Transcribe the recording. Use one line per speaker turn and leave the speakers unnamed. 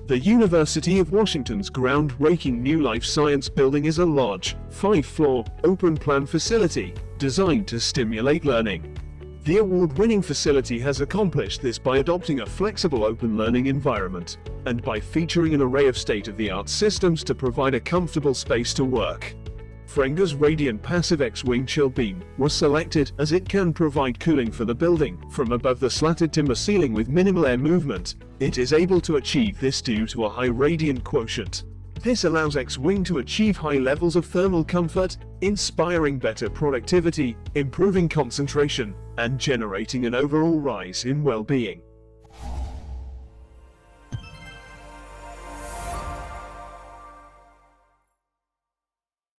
The University of Washington's groundbreaking new life science building is a large, 5-floor, open-plan facility designed to stimulate learning. The award-winning facility has accomplished this by adopting a flexible open learning environment and by featuring an array of state-of-the-art systems to provide a comfortable space to work. Frenger's Radiant Passive X-Wing Chill Beam was selected as it can provide cooling for the building from above the slatted timber ceiling with minimal air movement. It is able to achieve this due to a high radiant quotient. This allows X-Wing to achieve high levels of thermal comfort, inspiring better productivity, improving concentration, and generating an overall rise in well-being.